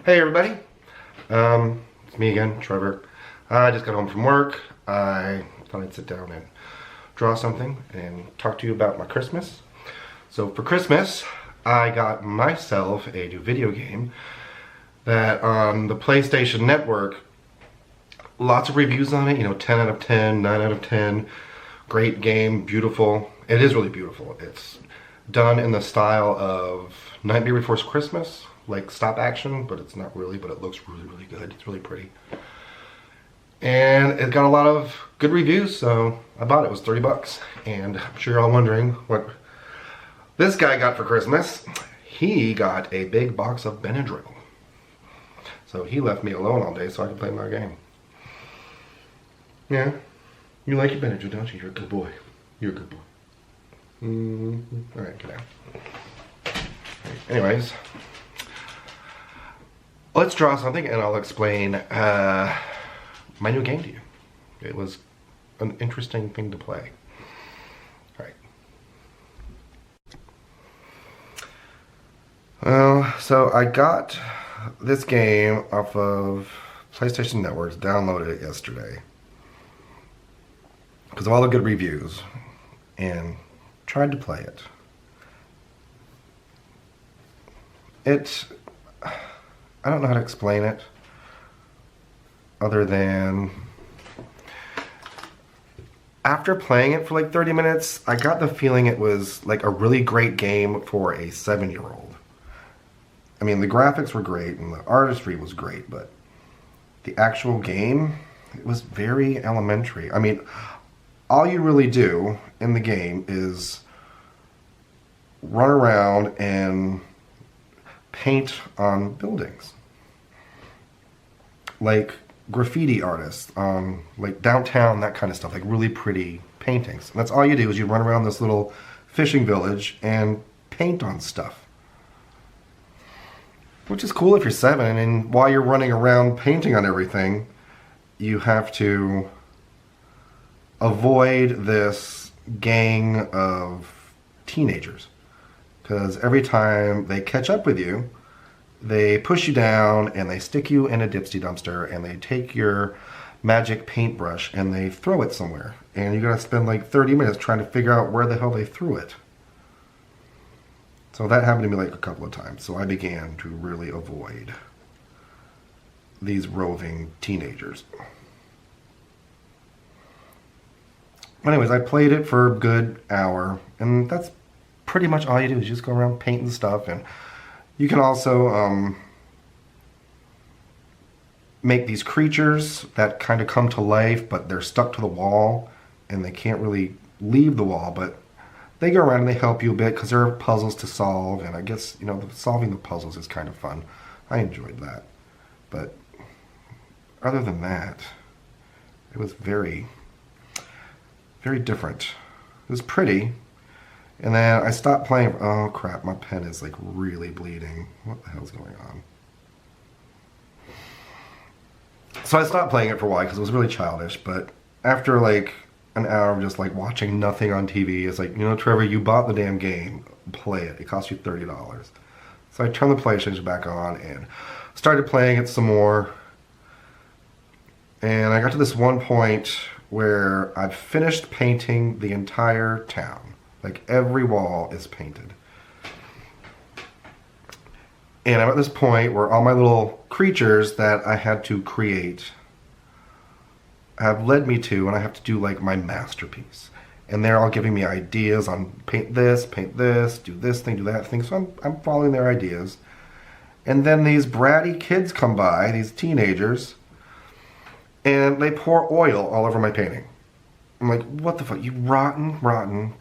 Hey everybody, it's me again, Trevor. I just got home from work. I thought I'd sit down and draw something and talk to you about my Christmas. So for Christmas, I got myself a new video game that on the PlayStation Network, lots of reviews on it, 10 out of 10, 9 out of 10, great game, beautiful. It is really beautiful. It's done in the style of Nightmare Before Christmas, like stop action, but it's not really, but it looks really, really good. It's really pretty. And it got a lot of good reviews, so I bought it. It was 30 bucks. And I'm sure you're all wondering what this guy got for Christmas. He got a big box of Benadryl. So he left me alone all day so I could play my game. Yeah, you like your Benadryl, don't you? You're a good boy. You're a good boy. Alright, get out. Anyways, let's draw something and I'll explain my new game to you. It was an interesting thing to play. Alright. So I got this game off of PlayStation Network, downloaded it yesterday because of all the good reviews and tried to play it. I don't know how to explain it other than after playing it for like 30 minutes, I got the feeling it was like a really great game for a 7-year-old. I mean, the graphics were great and the artistry was great, but the actual game, it was very elementary. I mean, all you really do in the game is run around and paint on buildings. Like graffiti artists, like downtown, that kind of stuff, like really pretty paintings. And that's all you do is you run around this little fishing village and paint on stuff. Which is cool if you're 7, and while you're running around painting on everything, you have to avoid this gang of teenagers. Because every time they catch up with you, they push you down and they stick you in a dipsy dumpster and they take your magic paintbrush and they throw it somewhere. And you gotta spend like 30 minutes trying to figure out where the hell they threw it. So that happened to me like a couple of times. So I began to really avoid these roving teenagers. Anyways, I played it for a good hour, and that's pretty much all you do is just go around painting stuff. And you can also make these creatures that kind of come to life, but they're stuck to the wall and they can't really leave the wall, but they go around and they help you a bit because there are puzzles to solve, and I guess, solving the puzzles is kind of fun. I enjoyed that. But other than that, it was very, very different. It was pretty. And then I stopped playing. Oh crap, my pen is like really bleeding. What the hell's going on? So I stopped playing it for a while because it was really childish, but after like an hour of just like watching nothing on TV, it's like, Trevor, you bought the damn game. Play it. It cost you $30. So I turned the PlayStation back on and started playing it some more. And I got to this one point where I'd finished painting the entire town. Like every wall is painted. And I'm at this point where all my little creatures that I had to create have led me to, and I have to do like my masterpiece. And they're all giving me ideas on paint this, do this thing, do that thing. So I'm following their ideas. And then these bratty kids come by, these teenagers, and they pour oil all over my painting. I'm like, what the fuck, you rotten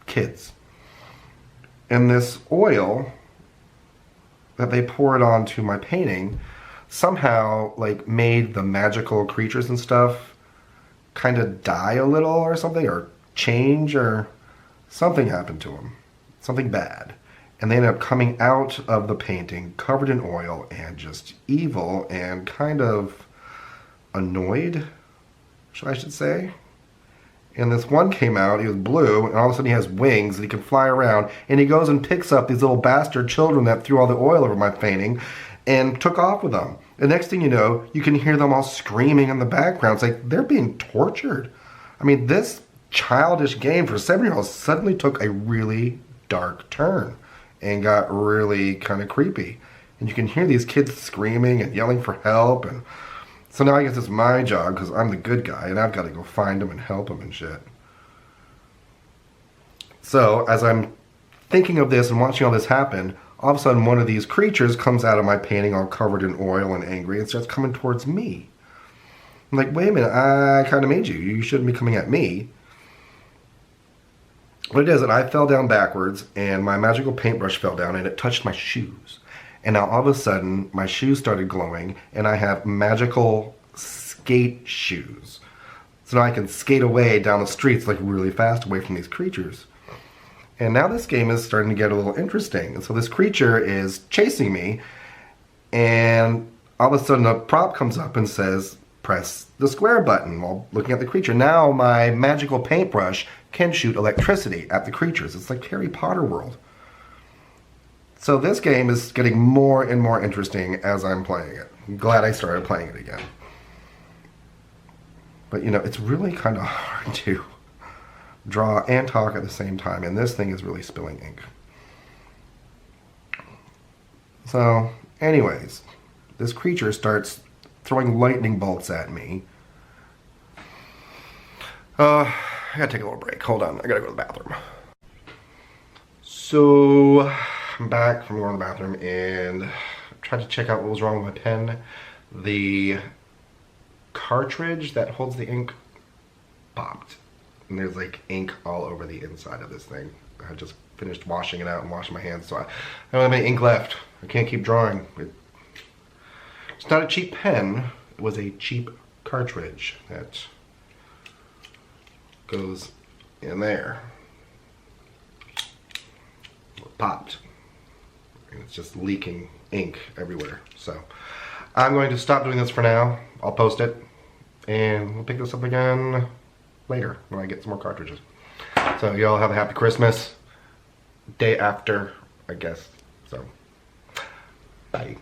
kids. And this oil that they poured onto my painting somehow like made the magical creatures and stuff kind of die a little or something, or change, or something happened to them. Something bad. And they ended up coming out of the painting covered in oil and just evil and kind of annoyed, I should say. And this one came out, he was blue, and all of a sudden he has wings, and he can fly around, and he goes and picks up these little bastard children that threw all the oil over my painting, and took off with them. The next thing you know, you can hear them all screaming in the background. It's like they're being tortured. I mean, this childish game for 7-year-olds suddenly took a really dark turn and got really kind of creepy. And you can hear these kids screaming and yelling for help. And so now I guess it's my job, because I'm the good guy, and I've got to go find them and help them and shit. So as I'm thinking of this and watching all this happen, all of a sudden one of these creatures comes out of my painting all covered in oil and angry and starts coming towards me. I'm like, wait a minute, I kind of made you. You shouldn't be coming at me. What it is, and I fell down backwards, and my magical paintbrush fell down, and it touched my shoes. And now all of a sudden, my shoes started glowing, and I have magical skate shoes. So now I can skate away down the streets like really fast away from these creatures. And now this game is starting to get a little interesting. And so this creature is chasing me, and all of a sudden a prop comes up and says, press the square button while looking at the creature. Now my magical paintbrush can shoot electricity at the creatures. It's like Harry Potter world. So this game is getting more and more interesting as I'm playing it. I'm glad I started playing it again. But you know, it's really kind of hard to draw and talk at the same time, and this thing is really spilling ink. So, anyways, this creature starts throwing lightning bolts at me. I gotta take a little break. Hold on, I gotta go to the bathroom. So, I'm back from going to the bathroom, and tried to check out what was wrong with my pen. The cartridge that holds the ink popped. And there's like ink all over the inside of this thing. I just finished washing it out and washing my hands, so I don't have any ink left. I can't keep drawing. It's not a cheap pen. It was a cheap cartridge that goes in there. It popped. And it's just leaking ink everywhere. So I'm going to stop doing this for now. I'll post it, and we'll pick this up again later when I get some more cartridges. So y'all have a happy Christmas. Day after, I guess. So, bye.